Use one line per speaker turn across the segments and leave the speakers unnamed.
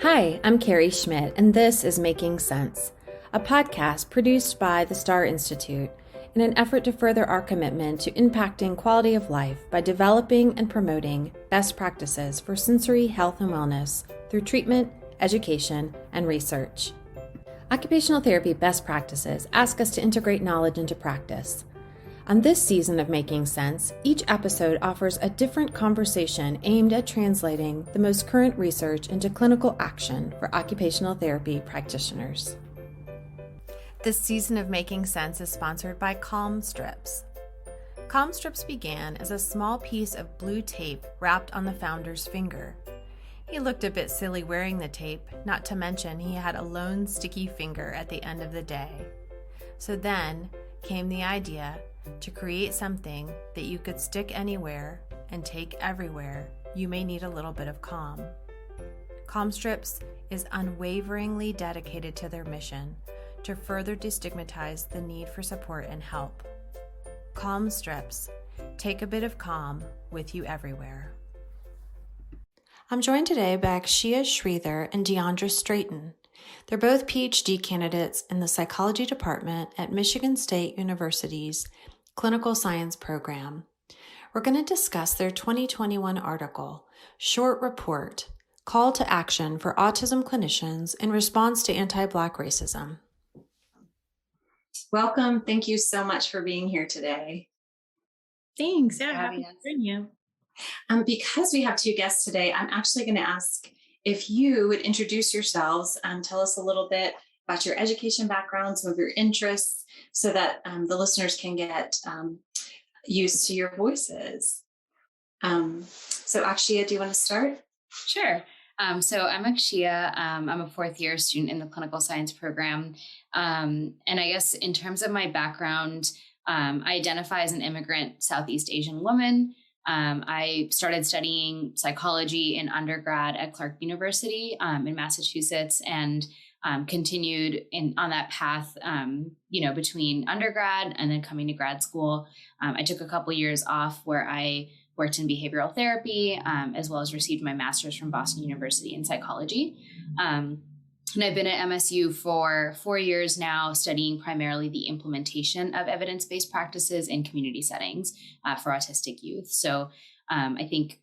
Hi, I'm Carrie Schmidt, and this is Making Sense, a podcast produced by the Star Institute in an effort to further our commitment to impacting quality of life by developing and promoting best practices for sensory health and wellness through treatment, education, and research. Occupational therapy best practices ask us to integrate knowledge into practice. On this season of Making Sense, each episode offers a different conversation aimed at translating the most current research into clinical action for occupational therapy practitioners. This season of Making Sense is sponsored by Calm Strips. Calm Strips began as a small piece of blue tape wrapped on the founder's finger. He looked a bit silly wearing the tape, not to mention he had a lone sticky finger at the end of the day. So then came the idea to create something that you could stick anywhere and take everywhere you may need a little bit of calm. Calm Strips is unwaveringly dedicated to their mission to further destigmatize the need for support and help. Calm Strips, take a bit of calm with you everywhere. I'm joined today by Aksheya Sridhar and Deondra Straiton. They're both PhD candidates in the psychology department at Michigan State University's Clinical Science program. We're going to discuss their 2021 article, Short Report, Call to Action for Autism Clinicians in Response to Anti-Black Racism.
Welcome. Thank you so much for being here today.
Thanks. Yeah, happy to join you.
Because we have two guests today, I'm actually going to ask if you would introduce yourselves and tell us a little bit about your education background, some of your interests, so that the listeners can get used to your voices. So Aksheya, do you want to start?
Sure. So I'm Aksheya. I'm a fourth year student in the clinical science program. And I guess in terms of my background, I identify as an immigrant Southeast Asian woman. I started studying psychology in undergrad at Clark University in Massachusetts, and continued on that path, between undergrad and then coming to grad school. I took a couple years off where I worked in behavioral therapy, as well as received my master's from Boston University in psychology. And I've been at MSU for 4 years now, studying primarily the implementation of evidence-based practices in community settings for autistic youth. So I think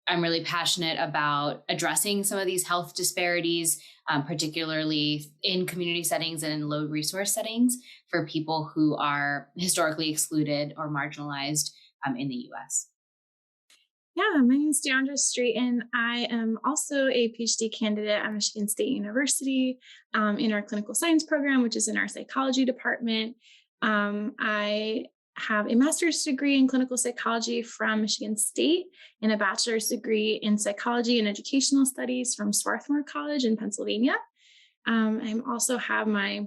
I'm really passionate about addressing some of these health disparities, particularly in community settings and in low resource settings for people who are historically excluded or marginalized in the U.S.
Yeah, my name is Deondra Straiton. I am also a PhD candidate at Michigan State University in our clinical science program, which is in our psychology department. I have a master's degree in clinical psychology from Michigan State and a bachelor's degree in psychology and educational studies from Swarthmore College in Pennsylvania. I also have my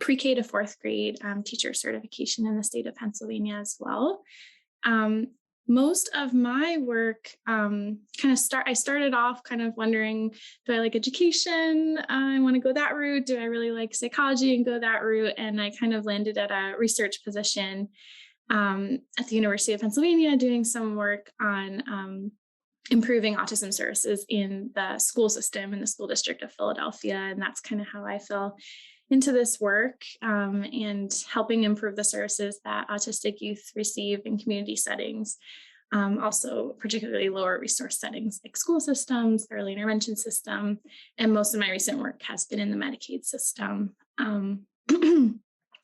pre-K to fourth grade teacher certification in the state of Pennsylvania as well. Most of my work I started off kind of wondering, do I like education? I want to go that route. Do I really like psychology and go that route? And I kind of landed at a research position at the University of Pennsylvania, doing some work on improving autism services in the school system in the school district of Philadelphia. And that's kind of how I fell into this work and helping improve the services that autistic youth receive in community settings, also particularly lower resource settings like school systems, early intervention system, and most of my recent work has been in the Medicaid system.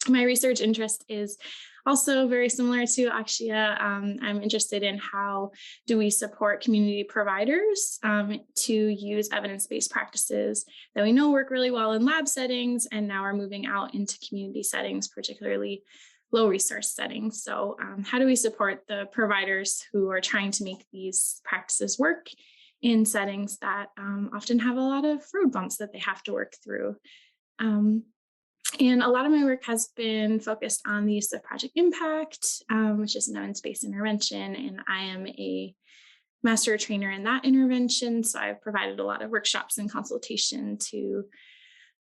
My research interest is also very similar to Aksheya. I'm interested in how do we support community providers to use evidence-based practices that we know work really well in lab settings, and now are moving out into community settings, particularly low resource settings. So how do we support the providers who are trying to make these practices work in settings that often have a lot of road bumps that they have to work through? And a lot of my work has been focused on the use of project impact, which is an evidence-based intervention, and I am a master trainer in that intervention. So I've provided a lot of workshops and consultation to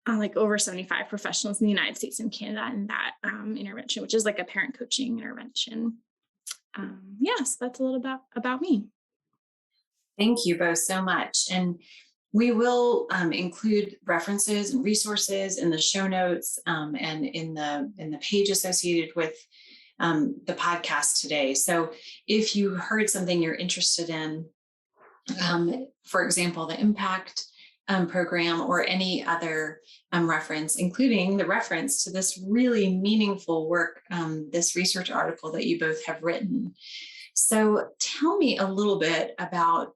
like over 75 professionals in the United States and Canada in that intervention, which is like a parent coaching intervention. Yes, that's a little about me.
Thank you both so much. And We will include references and resources in the show notes and in the page associated with the podcast today. So if you heard something you're interested in, for example, the impact program or any other reference, including the reference to this really meaningful work, this research article that you both have written. So tell me a little bit about,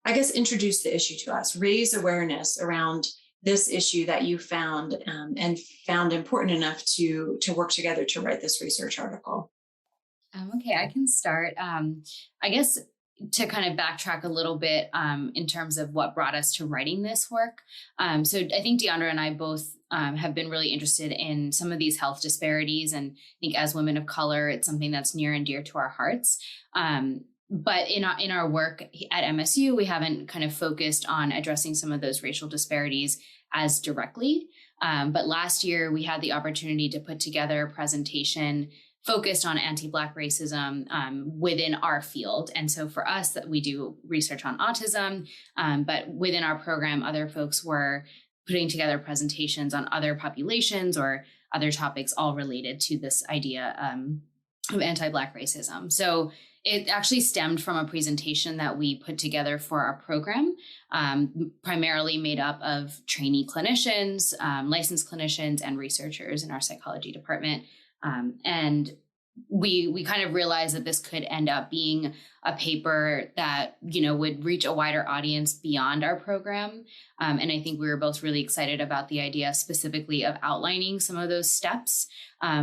I guess, introduce the issue to us, raise awareness around this issue that you found and found important enough to work together to write this research article.
Okay, I can start. I guess to kind of backtrack a little bit in terms of what brought us to writing this work. So I think Diondra and I both have been really interested in some of these health disparities. And I think as women of color, it's something that's near and dear to our hearts. But in our work at MSU, we haven't kind of focused on addressing some of those racial disparities as directly. But last year, we had the opportunity to put together a presentation focused on anti-Black racism within our field. And so for us, that we do research on autism, but within our program, other folks were putting together presentations on other populations or other topics all related to this idea of anti-Black racism. So it actually stemmed from a presentation that we put together for our program, primarily made up of trainee clinicians, licensed clinicians, and researchers in our psychology department. And we kind of realized that this could end up being a paper that, would reach a wider audience beyond our program. And I think we were both really excited about the idea specifically of outlining some of those steps,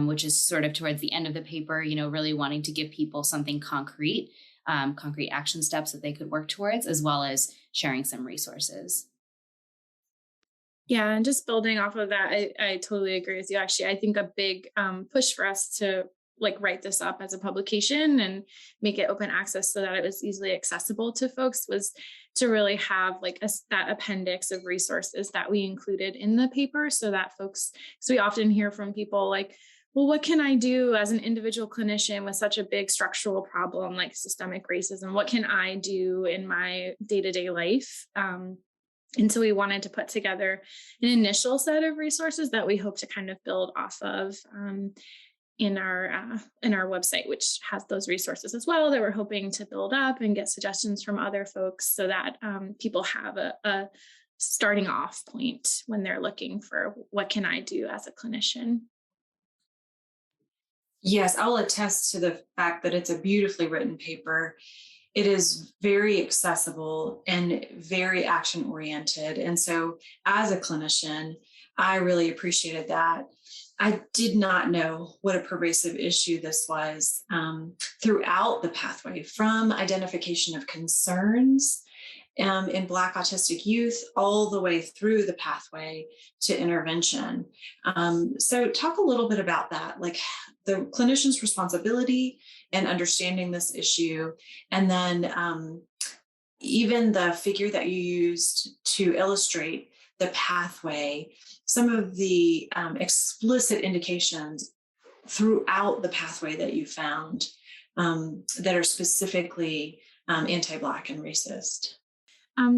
which is sort of towards the end of the paper, really wanting to give people something concrete, concrete action steps that they could work towards, as well as sharing some resources.
Yeah, and just building off of that, I totally agree with you. Actually, I think a big push for us to write this up as a publication and make it open access so that it was easily accessible to folks was to really have that appendix of resources that we included in the paper so that folks, so we often hear from people well, what can I do as an individual clinician with such a big structural problem like systemic racism? What can I do in my day-to-day life? And so we wanted to put together an initial set of resources that we hope to kind of build off of in our website, which has those resources as well that we're hoping to build up and get suggestions from other folks so that people have a starting off point when they're looking for what can I do as a clinician.
Yes, I'll attest to the fact that it's a beautifully written paper. It is very accessible and very action oriented. And so as a clinician, I really appreciated that. I did not know what a pervasive issue this was throughout the pathway, from identification of concerns in Black autistic youth all the way through the pathway to intervention. So talk a little bit about that, the clinician's responsibility and understanding this issue. And then even the figure that you used to illustrate the pathway, some of the explicit indications throughout the pathway that you found that are specifically anti-Black and racist.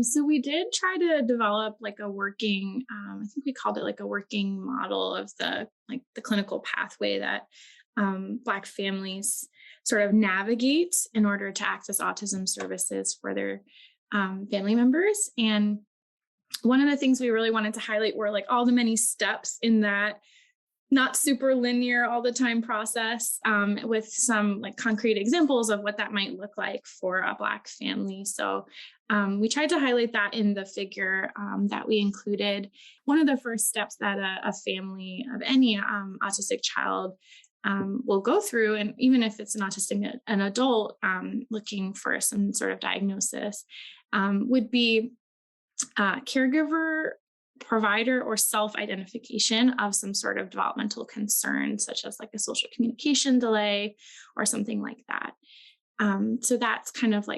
So we did try to develop a working, I think we called it a working model of the clinical pathway that Black families sort of navigate in order to access autism services for their family members. And one of the things we really wanted to highlight were all the many steps in that not super linear all the time process, with some concrete examples of what that might look like for a Black family. So we tried to highlight that in the figure that we included. One of the first steps that a family of any autistic child will go through, and even if it's an adult looking for some sort of diagnosis, would be caregiver, provider, or self-identification of some sort of developmental concern, such as a social communication delay or something like that. So that's kind of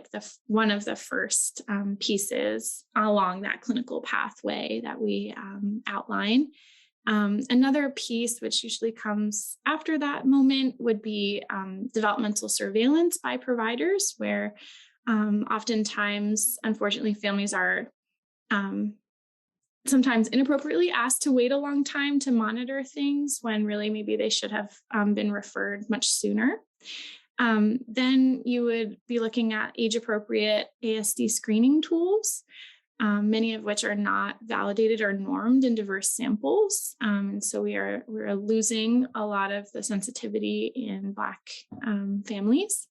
one of the first pieces along that clinical pathway that we outline. Another piece, which usually comes after that moment, would be developmental surveillance by providers, where oftentimes, unfortunately, families are sometimes inappropriately asked to wait a long time to monitor things when really maybe they should have been referred much sooner. Then you would be looking at age-appropriate ASD screening tools, many of which are not validated or normed in diverse samples. And so we're losing a lot of the sensitivity in Black families.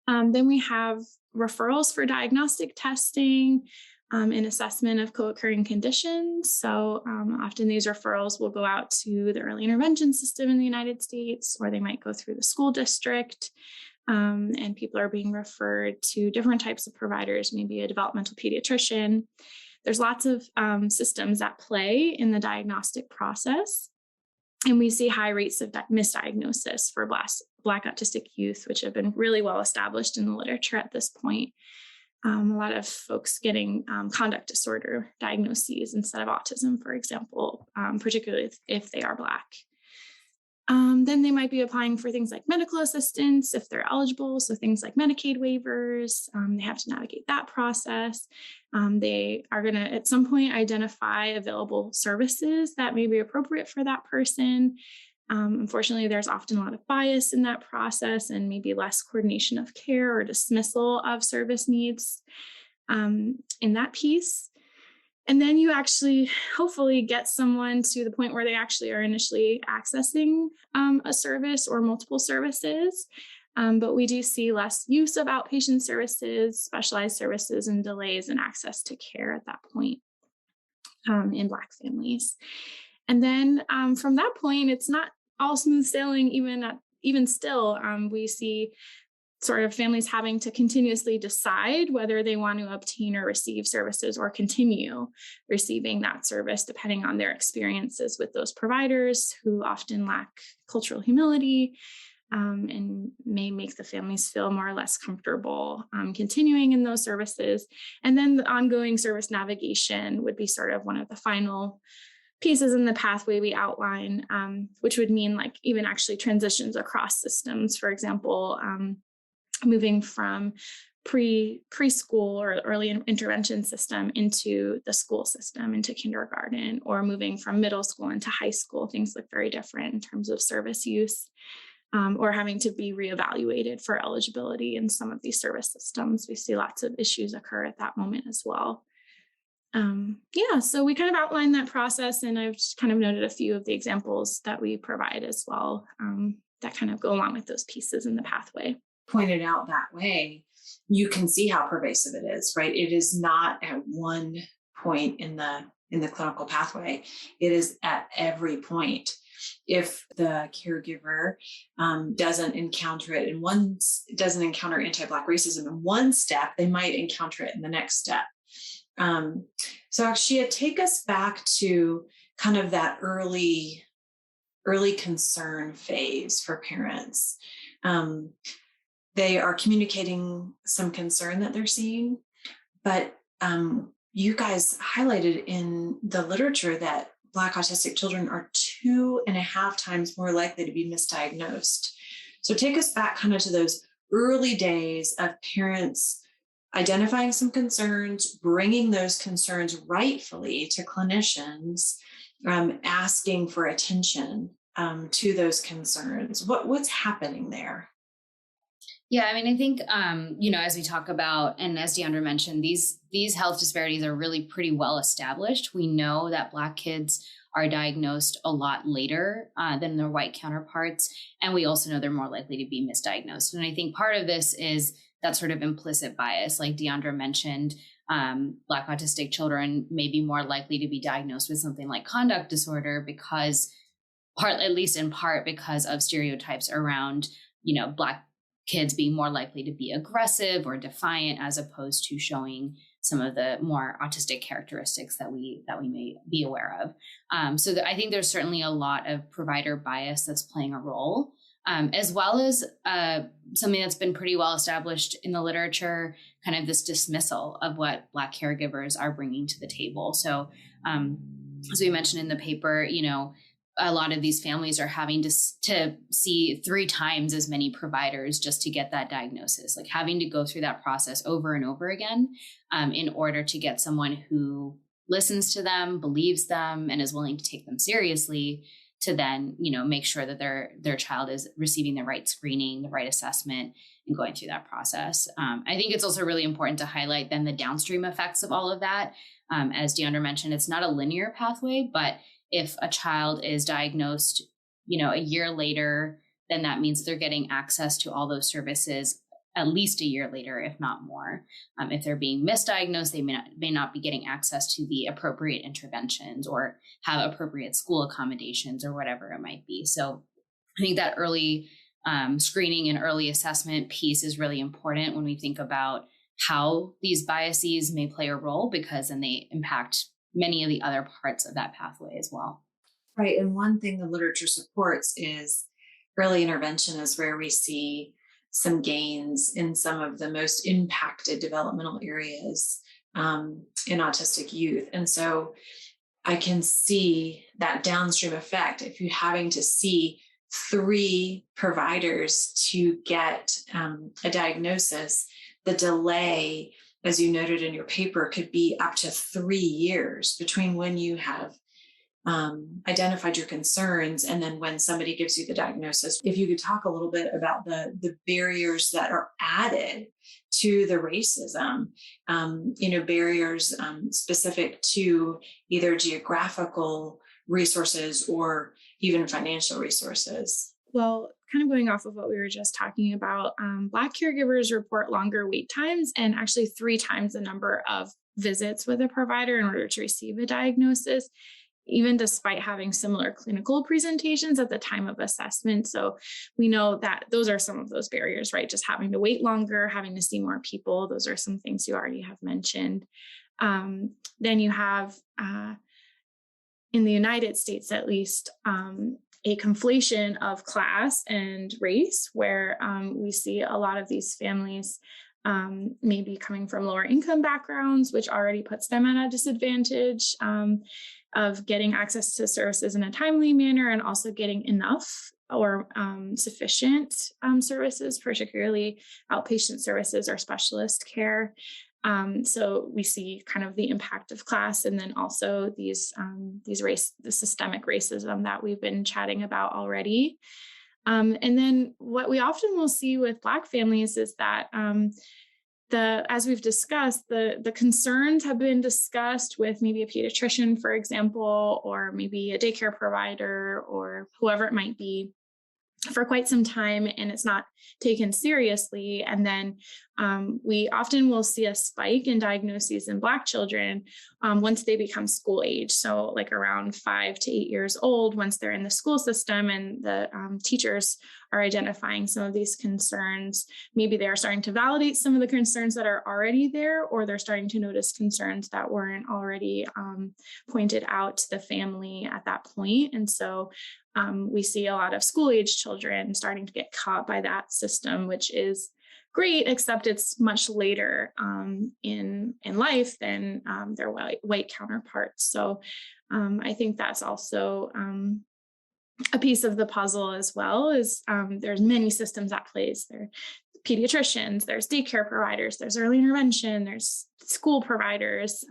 Then we have referrals for diagnostic testing and assessment of co-occurring conditions. So often these referrals will go out to the early intervention system in the United States, or they might go through the school district. And people are being referred to different types of providers, maybe a developmental pediatrician. There's lots of systems at play in the diagnostic process. And we see high rates of misdiagnosis for Black autistic youth, which have been really well established in the literature at this point. A lot of folks getting conduct disorder diagnoses instead of autism, for example, particularly if they are Black. Then they might be applying for things like medical assistance if they're eligible. So things like Medicaid waivers, they have to navigate that process. They are going to, at some point, identify available services that may be appropriate for that person. Unfortunately, there's often a lot of bias in that process and maybe less coordination of care or dismissal of service needs in that piece. And then you actually hopefully get someone to the point where they actually are initially accessing a service or multiple services. But we do see less use of outpatient services, specialized services, and delays in access to care at that point in Black families. And then from that point, it's not all smooth sailing. Even still, we see sort of families having to continuously decide whether they want to obtain or receive services or continue receiving that service, depending on their experiences with those providers who often lack cultural humility and may make the families feel more or less comfortable continuing in those services. And then the ongoing service navigation would be sort of one of the final pieces in the pathway we outline, which would mean like even actually transitions across systems. For example, moving from preschool or early intervention system into the school system, into kindergarten, or moving from middle school into high school. Things look very different in terms of service use, or having to be reevaluated for eligibility in some of these service systems. We see lots of issues occur at that moment as well. So we kind of outlined that process, and I've just kind of noted a few of the examples that we provide as well that kind of go along with those pieces in the pathway.
Pointed out that way, you can see how pervasive it is, right? It is not at one point in the clinical pathway. It is at every point. If the caregiver doesn't encounter anti-Black racism in one step, they might encounter it in the next step. So Aksheya, take us back to kind of that early concern phase for parents. They are communicating some concern that they're seeing, but you guys highlighted in the literature that Black autistic children are 2.5 times more likely to be misdiagnosed. So take us back kind of to those early days of parents identifying some concerns, bringing those concerns rightfully to clinicians, asking for attention to those concerns. What's happening there?
Yeah, I mean, I think, as we talk about, and as Deondra mentioned, these health disparities are really pretty well established. We know that Black kids are diagnosed a lot later than their white counterparts. And we also know they're more likely to be misdiagnosed. And I think part of this is that sort of implicit bias, like Deondra mentioned. Black autistic children may be more likely to be diagnosed with something like conduct disorder at least in part because of stereotypes around, Black kids being more likely to be aggressive or defiant, as opposed to showing some of the more autistic characteristics that we may be aware of. So I think there's certainly a lot of provider bias that's playing a role, as well as something that's been pretty well established in the literature, kind of this dismissal of what Black caregivers are bringing to the table. So as we mentioned in the paper, a lot of these families are having to see 3 times as many providers just to get that diagnosis, like having to go through that process over and over again in order to get someone who listens to them, believes them, and is willing to take them seriously, to then, make sure that their child is receiving the right screening, the right assessment, and going through that process. I think it's also really important to highlight then the downstream effects of all of that. As Deondra mentioned, it's not a linear pathway, but if a child is diagnosed, a year later, then that means they're getting access to all those services at least a year later, if not more. If they're being misdiagnosed, they may not be getting access to the appropriate interventions or have appropriate school accommodations or whatever it might be. So I think that early screening and early assessment piece is really important when we think about how these biases may play a role, because then they impact many of the other parts of that pathway as well.
Right. And one thing the literature supports is early intervention is where we see some gains in some of the most impacted developmental areas in autistic youth. And so I can see that downstream effect. If you're having to see 3 providers to get a diagnosis, the delay, as you noted in your paper, could be up to 3 years between when you have identified your concerns and then when somebody gives you the diagnosis. If you could talk a little bit about the barriers that are added to the racism, barriers specific to either geographical resources or even financial resources.
Well, kind of going off of what we were just talking about, Black caregivers report longer wait times and actually 3 times the number of visits with a provider in order to receive a diagnosis, even despite having similar clinical presentations at the time of assessment. So we know that those are some of those barriers, right? Just having to wait longer, having to see more people. Those are some things you already have mentioned. Then you have, in the United States at least, a conflation of class and race, where we see a lot of these families maybe coming from lower income backgrounds, which already puts them at a disadvantage of getting access to services in a timely manner and also getting enough or sufficient services, particularly outpatient services or specialist care. So we see kind of the impact of class, and then also the systemic racism that we've been chatting about already. And then what we often will see with Black families is that as we've discussed, the concerns have been discussed with maybe a pediatrician, for example, or maybe a daycare provider or whoever it might be for quite some time, and it's not taken seriously. And then we often will see a spike in diagnoses in Black children once they become school age. So like around 5 to 8 years old, once they're in the school system and the teachers are identifying some of these concerns, maybe they're starting to validate some of the concerns that are already there, or they're starting to notice concerns that weren't already pointed out to the family at that point. And so we see a lot of school age children starting to get caught by that system, which is great, except it's much later in life than their white counterparts. So I think that's also a piece of the puzzle as well. Is there's many systems at play. There are pediatricians, there's daycare providers, there's early intervention, there's school providers,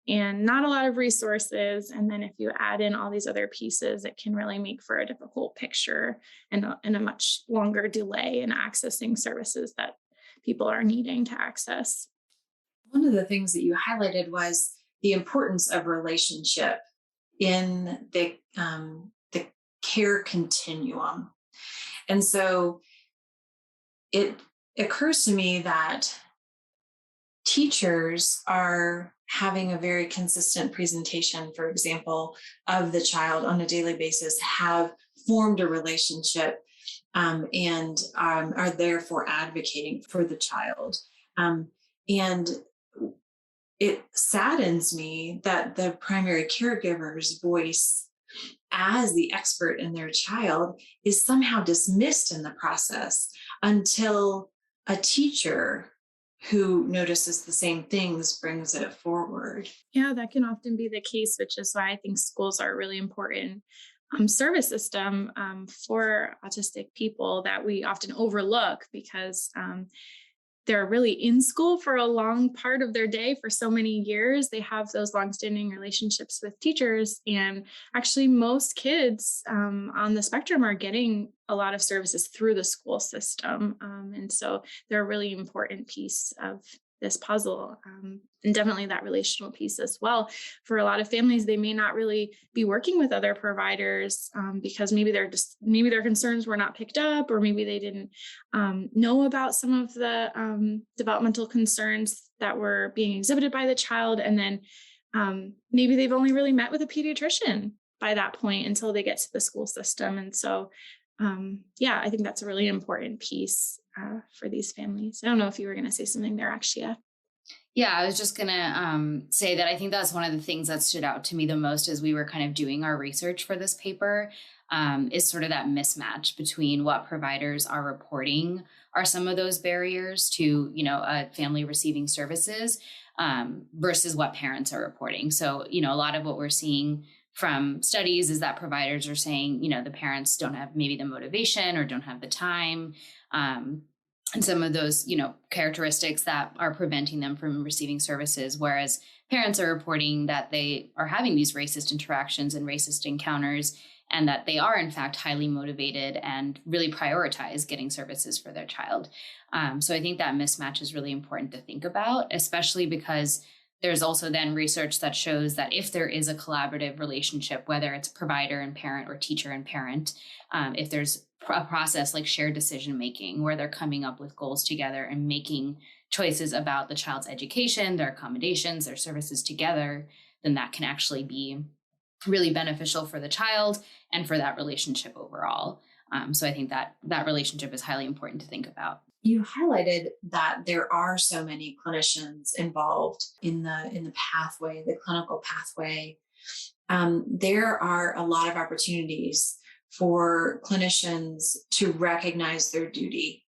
and not a lot of resources. And then if you add in all these other pieces, it can really make for a difficult picture and a much longer delay in accessing services that people are needing to access.
One of the things that you highlighted was the importance of relationship in the care continuum. And so it occurs to me that teachers are having a very consistent presentation, for example, of the child on a daily basis, have formed a relationship and are therefore advocating for the child. And it saddens me that the primary caregiver's voice as the expert in their child is somehow dismissed in the process until a teacher who notices the same things brings it forward.
Yeah, that can often be the case, which is why I think schools are a really important service system for autistic people that we often overlook, because they're really in school for a long part of their day for so many years. They have those longstanding relationships with teachers. And actually, most kids on the spectrum are getting a lot of services through the school system. And so they're a really important piece of this puzzle, and definitely that relational piece as well. For a lot of families, they may not really be working with other providers because maybe their concerns were not picked up, or maybe they didn't know about some of the developmental concerns that were being exhibited by the child, and then maybe they've only really met with a pediatrician by that point until they get to the school system. And so I think that's a really important piece for these families. I don't know if you were going to say something there, Aksheya.
Yeah, I was just going to say that I think that's one of the things that stood out to me the most as we were kind of doing our research for this paper, is sort of that mismatch between what providers are reporting are some of those barriers to, a family receiving services versus what parents are reporting. So, a lot of what we're seeing from studies is that providers are saying, the parents don't have maybe the motivation or don't have the time. And some of those, characteristics that are preventing them from receiving services, whereas parents are reporting that they are having these racist interactions and racist encounters, and that they are in fact highly motivated and really prioritize getting services for their child. So I think that mismatch is really important to think about, especially because there's also then research that shows that if there is a collaborative relationship, whether it's provider and parent or teacher and parent, if there's a process like shared decision making where they're coming up with goals together and making choices about the child's education, their accommodations, their services together, then that can actually be really beneficial for the child and for that relationship overall. So I think that relationship is highly important to think about.
You highlighted that there are so many clinicians involved in the pathway, the clinical pathway. There are a lot of opportunities for clinicians to recognize their duty,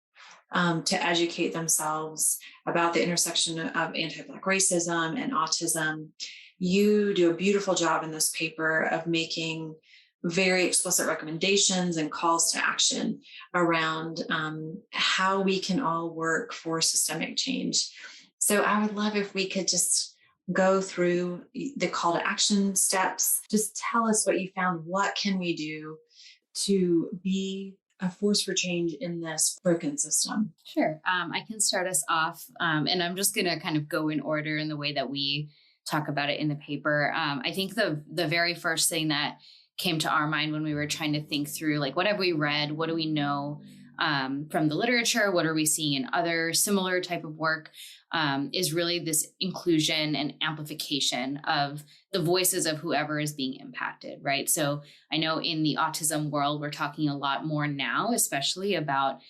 to educate themselves about the intersection of anti-Black racism and autism. You do a beautiful job in this paper of making very explicit recommendations and calls to action around how we can all work for systemic change. So I would love if we could just go through the call to action steps. Just tell us what you found. What can we do to be a force for change in this broken system?
Sure. I can start us off, and I'm just going to kind of go in order in the way that we talk about it in the paper. I think the very first thing that came to our mind when we were trying to think through, like, what have we read? What do we know from the literature? What are we seeing in other similar type of work? Is really this inclusion and amplification of the voices of whoever is being impacted, right? So I know in the autism world, we're talking a lot more now, especially about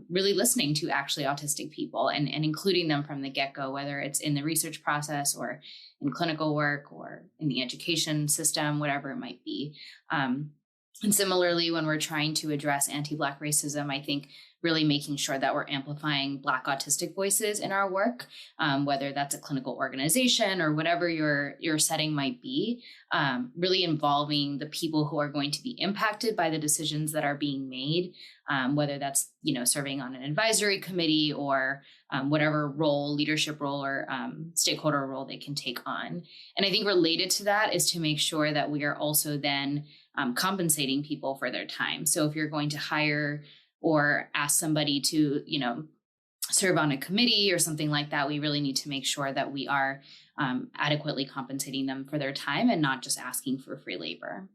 really listening to actually autistic people and including them from the get-go, whether it's in the research process or in clinical work or in the education system, whatever it might be. And similarly, when we're trying to address anti-Black racism, I think really making sure that we're amplifying Black autistic voices in our work, whether that's a clinical organization or whatever your setting might be, really involving the people who are going to be impacted by the decisions that are being made, whether that's, serving on an advisory committee or whatever role, leadership role or stakeholder role they can take on. And I think related to that is to make sure that we are also then compensating people for their time. So if you're going to hire or ask somebody to, serve on a committee or something like that, we really need to make sure that we are adequately compensating them for their time and not just asking for free labor.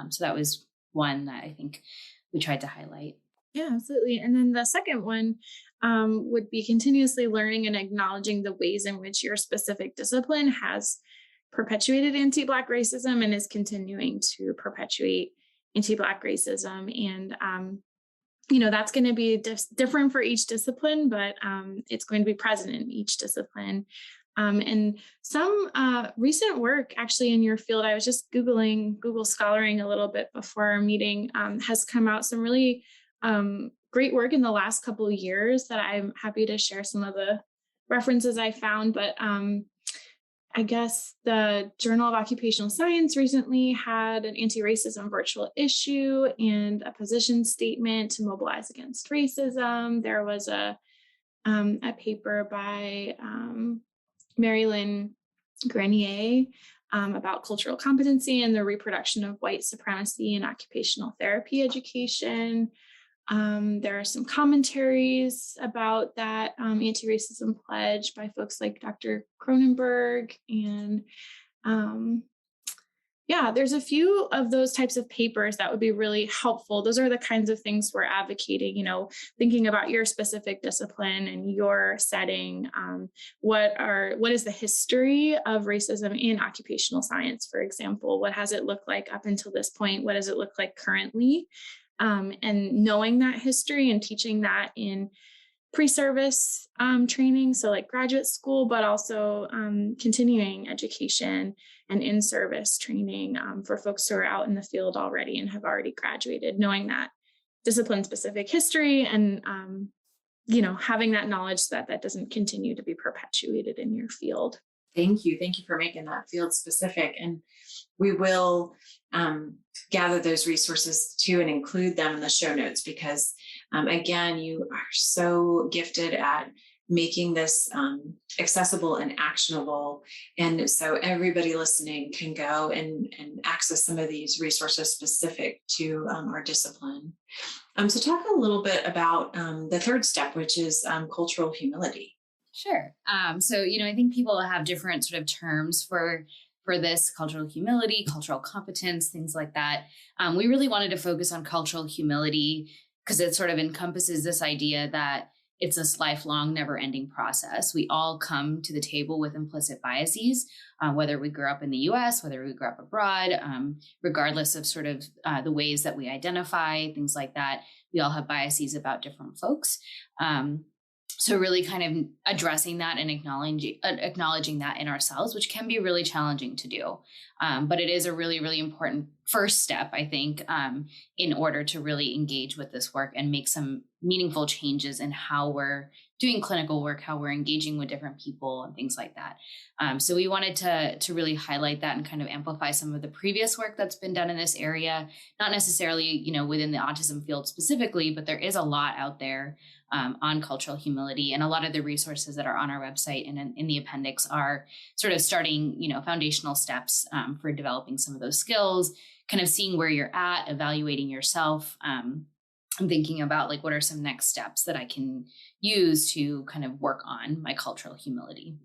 So that was one that I think we tried to highlight.
Yeah, absolutely. And then the second one would be continuously learning and acknowledging the ways in which your specific discipline has perpetuated anti-Black racism and is continuing to perpetuate anti-Black racism. And, that's going to be different for each discipline, but it's going to be present in each discipline. And some recent work actually in your field, I was just Google scholaring a little bit before our meeting, has come out some really great work in the last couple of years that I'm happy to share some of the references I found. But I guess the Journal of Occupational Science recently had an anti-racism virtual issue and a position statement to mobilize against racism. There was a a paper by Marilyn Grenier about cultural competency and the reproduction of white supremacy in occupational therapy education. There are some commentaries about that anti-racism pledge by folks like Dr. Cronenberg. And there's a few of those types of papers that would be really helpful. Those are the kinds of things we're advocating, thinking about your specific discipline and your setting. What is the history of racism in occupational science, for example? What has it looked like up until this point? What does it look like currently? And knowing that history and teaching that in pre-service training, so like graduate school, but also continuing education and in-service training for folks who are out in the field already and have already graduated, knowing that discipline-specific history and, having that knowledge so that doesn't continue to be perpetuated in your field.
Thank you. Thank you for making that field specific. And we will gather those resources too and include them in the show notes because, again, you are so gifted at making this accessible and actionable. And so everybody listening can go and access some of these resources specific to our discipline. So talk a little bit about the third step, which is cultural humility.
Sure. So, I think people have different sort of terms for this: cultural humility, cultural competence, things like that. We really wanted to focus on cultural humility because it sort of encompasses this idea that it's this lifelong, never-ending process. We all come to the table with implicit biases, whether we grew up in the US, whether we grew up abroad, regardless of sort of the ways that we identify, things like that. We all have biases about different folks. So really kind of addressing that and acknowledging that in ourselves, which can be really challenging to do. But it is a really, really important first step, I think, in order to really engage with this work and make some meaningful changes in how we're doing clinical work, how we're engaging with different people and things like that. So we wanted to really highlight that and kind of amplify some of the previous work that's been done in this area, not necessarily, within the autism field specifically, but there is a lot out there on cultural humility. And a lot of the resources that are on our website and in the appendix are sort of starting, foundational steps for developing some of those skills, kind of seeing where you're at, evaluating yourself, and thinking about like, what are some next steps that I can use to kind of work on my cultural humility.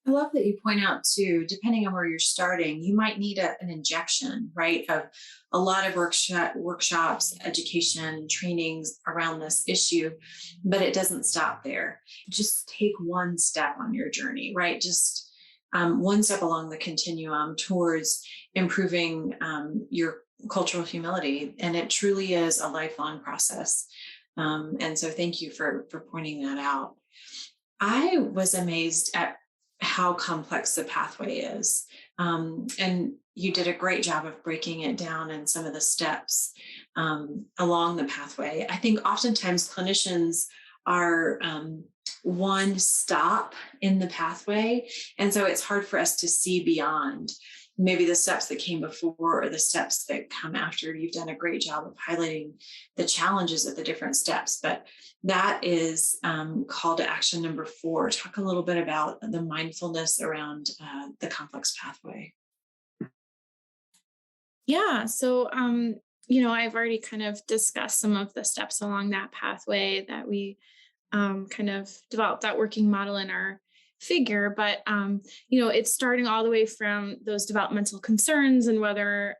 I love that you point out too, depending on where you're starting, you might need an injection, right, of a lot of workshops, education, trainings around this issue, but it doesn't stop there. Just take one step on your journey, right? Just one step along the continuum towards improving your cultural humility. And it truly is a lifelong process. And so thank you for pointing that out. I was amazed at how complex the pathway is. And you did a great job of breaking it down in some of the steps along the pathway. I think oftentimes clinicians are one stop in the pathway. And so it's hard for us to see beyond maybe the steps that came before or the steps that come after. You've done a great job of highlighting the challenges of the different steps, but that is call to action number 4. Talk a little bit about the mindfulness around the complex pathway.
Yeah. So, I've already kind of discussed some of the steps along that pathway that we kind of developed that working model in our figure, but it's starting all the way from those developmental concerns and whether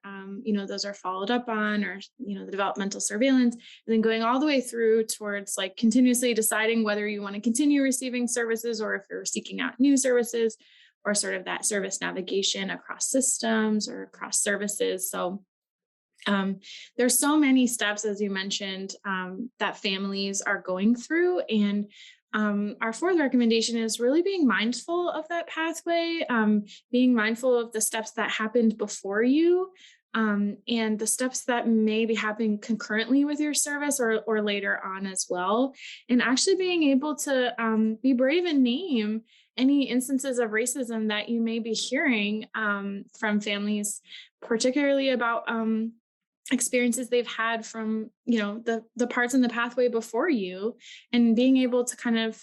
those are followed up on, or the developmental surveillance, and then going all the way through towards like continuously deciding whether you want to continue receiving services or if you're seeking out new services, or sort of that service navigation across systems or across services. So there's so many steps, as you mentioned, that families are going through. And our fourth recommendation is really being mindful of that pathway, being mindful of the steps that happened before you, and the steps that may be happening concurrently with your service or later on as well. And actually being able to be brave and name any instances of racism that you may be hearing from families, particularly about experiences they've had from, the parts in the pathway before you, and being able to kind of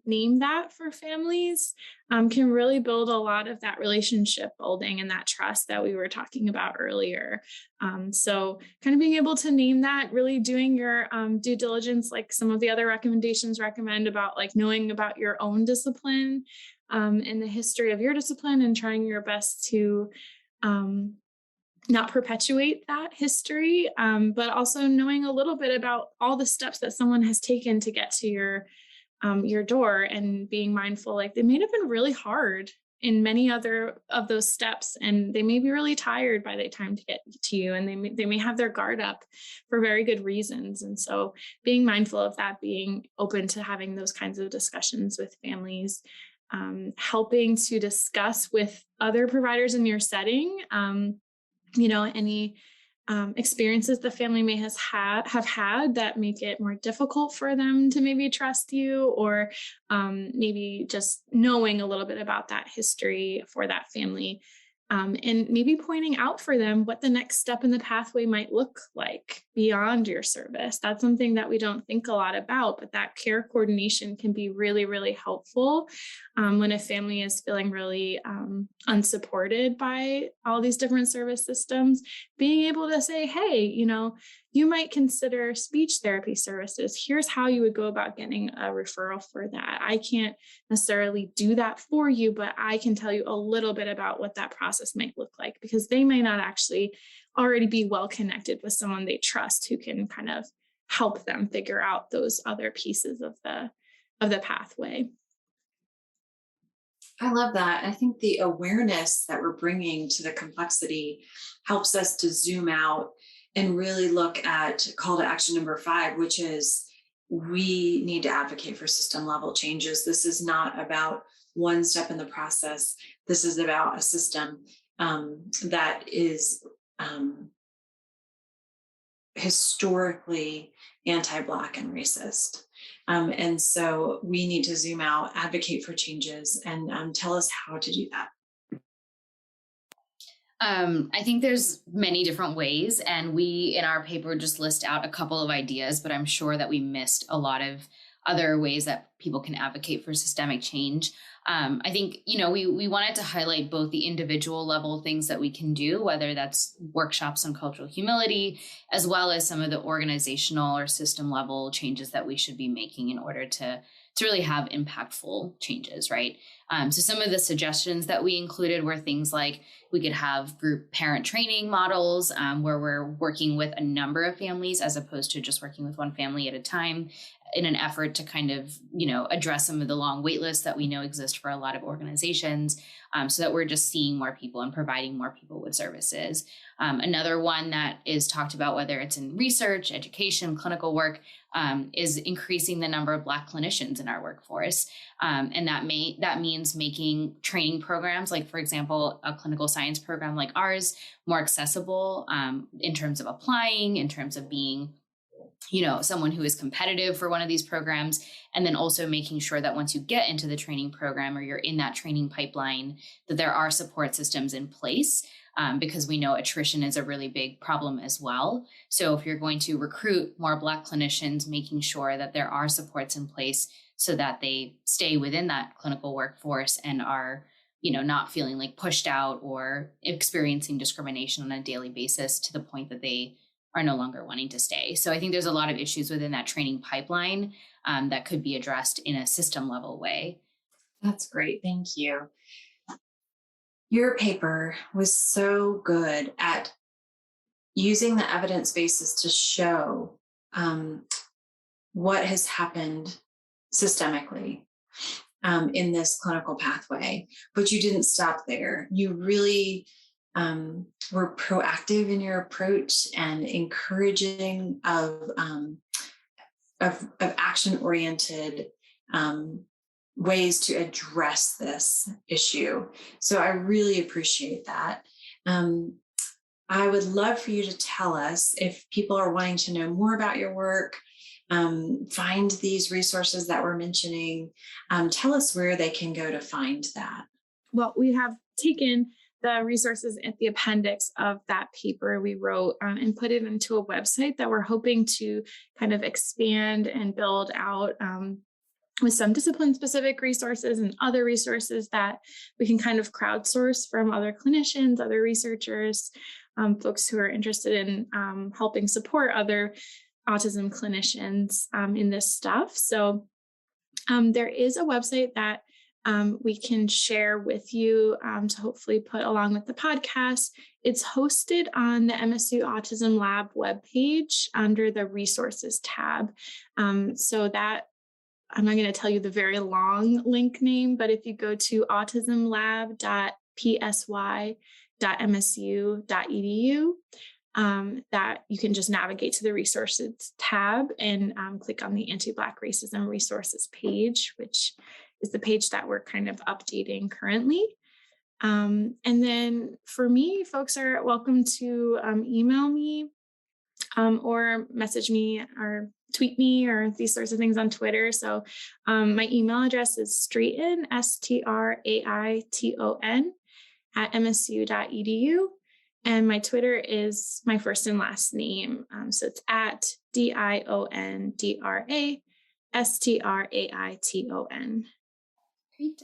name that for families can really build a lot of that relationship building and that trust that we were talking about earlier. So kind of being able to name that, really doing your due diligence, like some of the other recommendations recommend, about like knowing about your own discipline and the history of your discipline, and trying your best to not perpetuate that history, but also knowing a little bit about all the steps that someone has taken to get to your door, and being mindful, like they may have been really hard in many other of those steps, and they may be really tired by the time to get to you, and they may have their guard up for very good reasons. And so being mindful of that, being open to having those kinds of discussions with families, helping to discuss with other providers in your setting, any experiences the family may have had that make it more difficult for them to maybe trust you, or maybe just knowing a little bit about that history for that family, and maybe pointing out for them what the next step in the pathway might look like beyond your service. That's something that we don't think a lot about, but that care coordination can be really, really helpful when a family is feeling really unsupported by all these different service systems. Being able to say, hey, you might consider speech therapy services. Here's how you would go about getting a referral for that. I can't necessarily do that for you, but I can tell you a little bit about what that process might look like, because they may not actually already be well connected with someone they trust who can kind of help them figure out those other pieces of the pathway.
I love that. I think the awareness that we're bringing to the complexity helps us to zoom out and really look at call to action number 5, which is we need to advocate for system level changes. This is not about one step in the process. This is about a system that is historically anti-Black and racist. And so we need to zoom out, advocate for changes, and tell us how to do that.
I think there's many different ways, and we in our paper just list out a couple of ideas, but I'm sure that we missed a lot of other ways that people can advocate for systemic change. I think, we wanted to highlight both the individual level things that we can do, whether that's workshops on cultural humility, as well as some of the organizational or system level changes that we should be making in order to really have impactful changes, right? So some of the suggestions that we included were things like we could have group parent training models where we're working with a number of families as opposed to just working with one family at a time, in an effort to kind of, address some of the long wait lists that we know exist for a lot of organizations, so that we're just seeing more people and providing more people with services. Another one that is talked about, whether it's in research, education, clinical work, is increasing the number of Black clinicians in our workforce. And that means making training programs, like, for example, a clinical science program like ours, more accessible in terms of applying, in terms of being someone who is competitive for one of these programs, and then also making sure that once you get into the training program or you're in that training pipeline, that there are support systems in place, because we know attrition is a really big problem as well. So if you're going to recruit more Black clinicians, making sure that there are supports in place so that they stay within that clinical workforce and are not feeling like pushed out or experiencing discrimination on a daily basis to the point that they are no longer wanting to stay. So I think there's a lot of issues within that training pipeline that could be addressed in a system level way.
That's great. Thank you. Your paper was so good at using the evidence basis to show what has happened systemically in this clinical pathway, but you didn't stop there. You really were proactive in your approach and encouraging of action-oriented ways to address this issue. So I really appreciate that. I would love for you to tell us, if people are wanting to know more about your work, find these resources that we're mentioning, tell us where they can go to find that.
Well, we have taken the resources at the appendix of that paper we wrote and put it into a website that we're hoping to kind of expand and build out with some discipline-specific resources and other resources that we can kind of crowdsource from other clinicians, other researchers, folks who are interested in helping support other autism clinicians in this stuff. So there is a website that we can share with you to hopefully put along with the podcast. It's hosted on the MSU Autism Lab webpage under the resources tab. So that I'm not going to tell you the very long link name, but if you go to autismlab.psy.msu.edu, that you can just navigate to the resources tab and click on the Anti-Black Racism Resources page, which is the page that we're kind of updating currently. And then for me, folks are welcome to email me or message me or tweet me or these sorts of things on Twitter. So my email address is Straiton, Straiton @msu.edu. And my Twitter is my first and last name. So it's at DIONDRASTRAITON.
Great.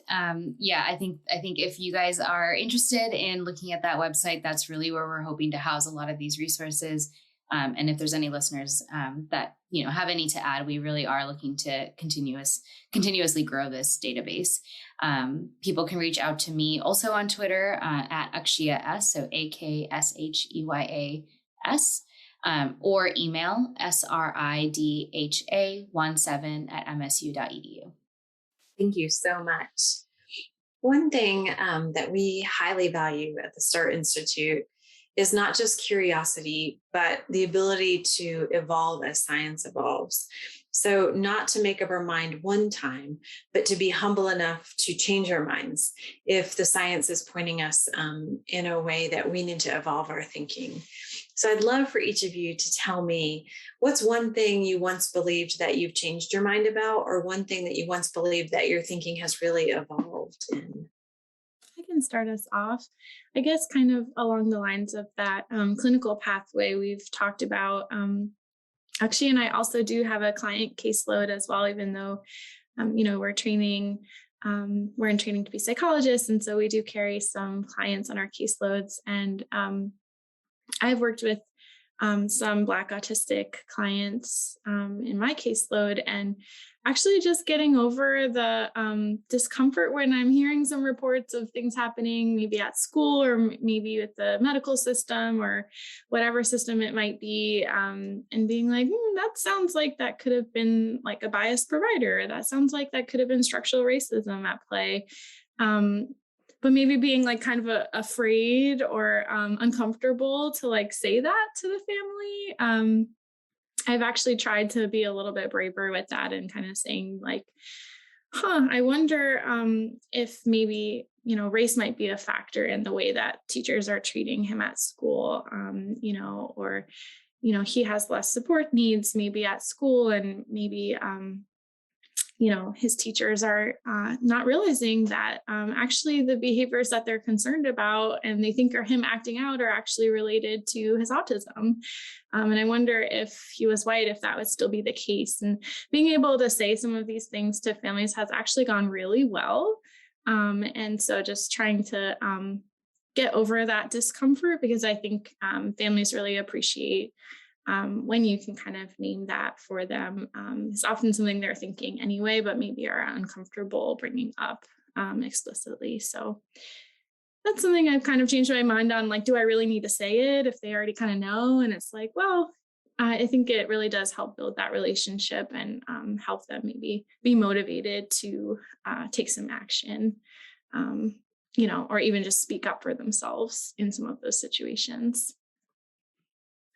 Yeah, I think if you guys are interested in looking at that website, that's really where we're hoping to house a lot of these resources. And if there's any listeners that have any to add, we really are looking to continuously grow this database. People can reach out to me also on Twitter at Aksheya S, so AKSHEYAS, or email SRIDHA17@msu.edu.
Thank you so much. One thing that we highly value at the START Institute is not just curiosity, but the ability to evolve as science evolves. So not to make up our mind one time, but to be humble enough to change our minds if the science is pointing us in a way that we need to evolve our thinking. So I'd love for each of you to tell me, what's one thing you once believed that you've changed your mind about, or one thing that you once believed that your thinking has really evolved in?
I can start us off, I guess, kind of along the lines of that clinical pathway we've talked about. Aksheya and I also do have a client caseload as well, even though, we're in training to be psychologists. And so we do carry some clients on our caseloads. And I've worked with some Black autistic clients in my caseload, and actually just getting over the discomfort when I'm hearing some reports of things happening, maybe at school or maybe with the medical system or whatever system it might be, and being like, that sounds like that could have been like a biased provider. That sounds like that could have been structural racism at play. But maybe being like kind of afraid or uncomfortable to like say that to the family. I've actually tried to be a little bit braver with that and kind of saying like, I wonder if maybe, race might be a factor in the way that teachers are treating him at school, or, he has less support needs maybe at school, and maybe, his teachers are not realizing that actually the behaviors that they're concerned about and they think are him acting out are actually related to his autism. And I wonder if he was white, if that would still be the case. And being able to say some of these things to families has actually gone really well. And so just trying to get over that discomfort, because I think families really appreciate when you can kind of name that for them. It's often something they're thinking anyway, but maybe are uncomfortable bringing up explicitly. So that's something I've kind of changed my mind on, like, do I really need to say it if they already kind of know? And it's like, well, I think it really does help build that relationship and help them maybe be motivated to take some action, or even just speak up for themselves in some of those situations.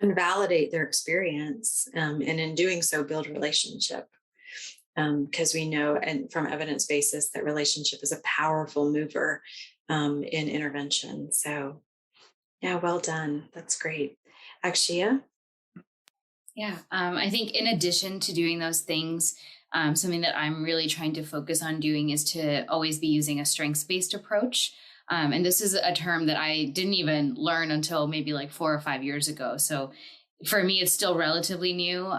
And validate their experience, and in doing so, build relationship. Because we know, and from evidence basis, that relationship is a powerful mover in intervention. So, yeah, well done. That's great. Aksheya?
Yeah, I think in addition to doing those things, something that I'm really trying to focus on doing is to always be using a strengths-based approach. And this is a term that I didn't even learn until maybe like 4 or 5 years ago. So for me, it's still relatively new.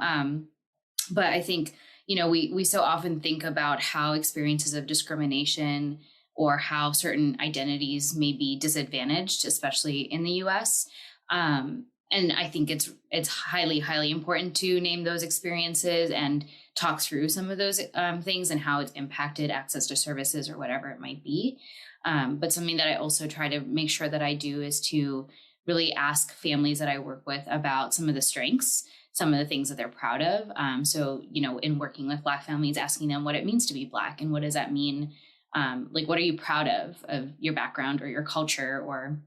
But I think, we so often think about how experiences of discrimination or how certain identities may be disadvantaged, especially in the US. And I think it's highly, highly important to name those experiences and talk through some of those things and how it's impacted access to services or whatever it might be. But something that I also try to make sure that I do is to really ask families that I work with about some of the strengths, some of the things that they're proud of. So, in working with Black families, asking them what it means to be Black and what does that mean? What are you proud of your background or your culture or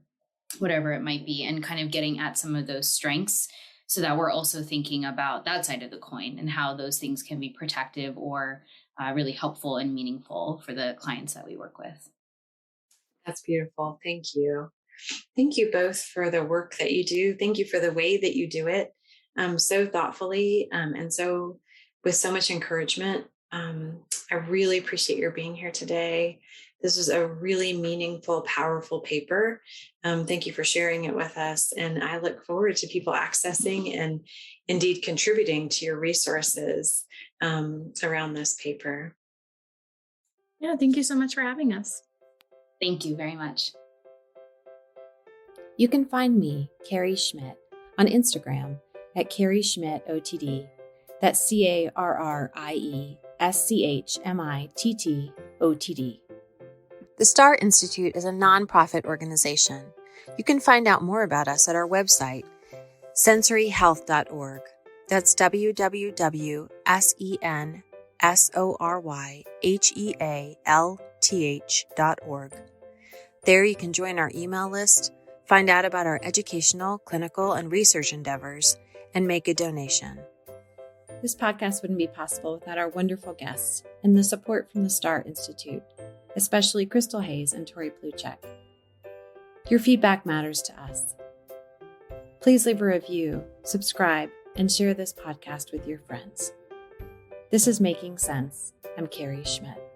whatever it might be, and kind of getting at some of those strengths so that we're also thinking about that side of the coin and how those things can be protective or really helpful and meaningful for the clients that we work with.
That's beautiful. Thank you. Thank you both for the work that you do. Thank you for the way that you do it so thoughtfully and so with so much encouragement. I really appreciate your being here today. This was a really meaningful, powerful paper. Thank you for sharing it with us. And I look forward to people accessing and indeed contributing to your resources around this paper.
Yeah, thank you so much for having us.
Thank you very much.
You can find me, Carrie Schmidt, on Instagram at Carrie Schmidt OTD. That's CarrieSchmittOTD. The STAR Institute is a nonprofit organization. You can find out more about us at our website, sensoryhealth.org. That's www.sensoryhealth.org. There you can join our email list, find out about our educational, clinical, and research endeavors, and make a donation. This podcast wouldn't be possible without our wonderful guests and the support from the STAR Institute, especially Crystal Hayes and Tori Pluchek. Your feedback matters to us. Please leave a review, subscribe, and share this podcast with your friends. This is Making Sense. I'm Carrie Schmidt.